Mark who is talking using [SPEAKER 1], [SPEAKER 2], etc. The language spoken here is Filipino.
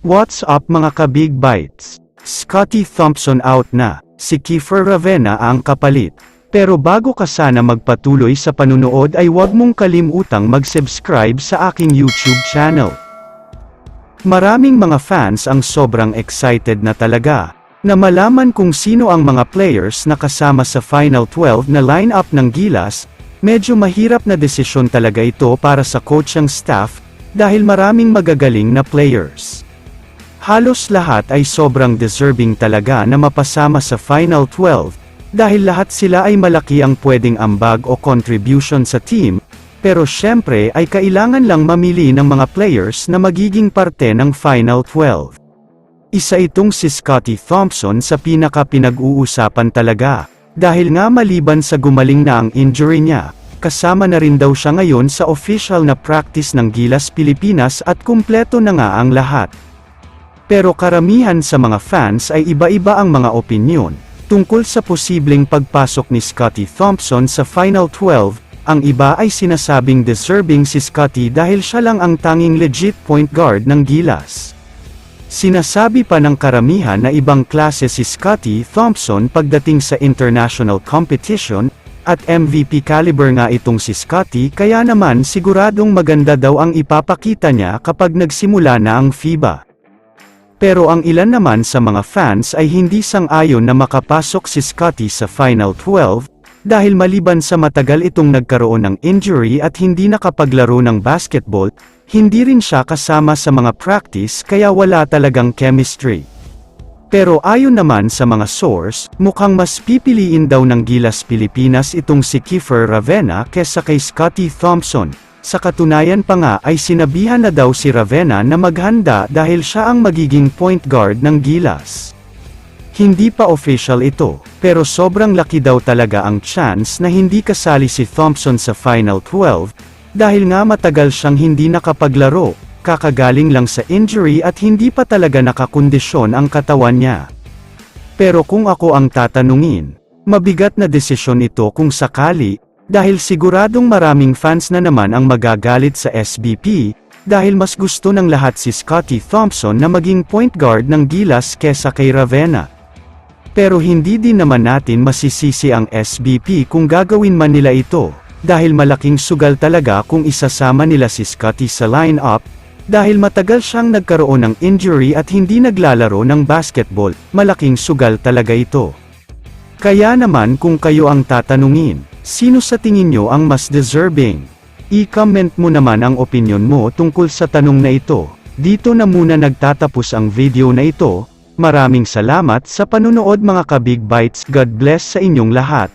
[SPEAKER 1] What's up mga ka-Big Bites? Scottie Thompson out na, si Kiefer Ravena ang kapalit. Pero bago ka sana magpatuloy sa panunood ay huwag mong kalimutang mag-subscribe sa aking YouTube channel. Maraming mga fans ang sobrang excited na talaga, na malaman kung sino ang mga players na kasama sa Final 12 na lineup ng Gilas. Medyo mahirap na desisyon talaga ito para sa coaching staff, dahil maraming magagaling na players. Halos lahat ay sobrang deserving talaga na mapasama sa Final 12, dahil lahat sila ay malaki ang pwedeng ambag o contribution sa team, pero syempre ay kailangan lang mamili ng mga players na magiging parte ng Final 12. Isa itong si Scottie Thompson sa pinaka-pinag-uusapan talaga, dahil nga maliban sa gumaling na ang injury niya, kasama na rin daw siya ngayon sa official na practice ng Gilas Pilipinas at kumpleto na nga ang lahat. Pero karamihan sa mga fans ay iba-iba ang mga opinyon tungkol sa posibleng pagpasok ni Scottie Thompson sa Final 12, ang iba ay sinasabing deserving si Scottie dahil siya lang ang tanging legit point guard ng Gilas. Sinasabi pa ng karamihan na ibang klase si Scottie Thompson pagdating sa international competition, at MVP caliber nga itong si Scottie kaya naman siguradong maganda daw ang ipapakita niya kapag nagsimula na ang FIBA. Pero ang ilan naman sa mga fans ay hindi sang-ayon na makapasok si Scottie sa Final 12, dahil maliban sa matagal itong nagkaroon ng injury at hindi nakapaglaro ng basketball, hindi rin siya kasama sa mga practice kaya wala talagang chemistry. Pero ayon naman sa mga source, mukhang mas pipiliin daw ng Gilas Pilipinas itong si Kiefer Ravena kesa kay Scottie Thompson. Sa katunayan pa nga ay sinabihan na daw si Ravena na maghanda dahil siya ang magiging point guard ng Gilas. Hindi pa official ito, pero sobrang laki daw talaga ang chance na hindi kasali si Thompson sa Final 12, dahil nga matagal siyang hindi nakapaglaro, kakagaling lang sa injury at hindi pa talaga nakakondisyon ang katawan niya. Pero kung ako ang tatanungin, mabigat na desisyon ito kung sakali, dahil siguradong maraming fans na naman ang magagalit sa SBP, dahil mas gusto ng lahat si Scottie Thompson na maging point guard ng Gilas kesa kay Ravena. Pero hindi din naman natin masisisi ang SBP kung gagawin man nila ito, dahil malaking sugal talaga kung isasama nila si Scottie sa lineup, dahil matagal siyang nagkaroon ng injury at hindi naglalaro ng basketball, malaking sugal talaga ito. Kaya naman kung kayo ang tatanungin, sino sa tingin nyo ang mas deserving? I-comment mo naman ang opinyon mo tungkol sa tanong na ito. Dito na muna nagtatapos ang video na ito. Maraming salamat sa panunood mga ka-Big Bites. God bless sa inyong lahat.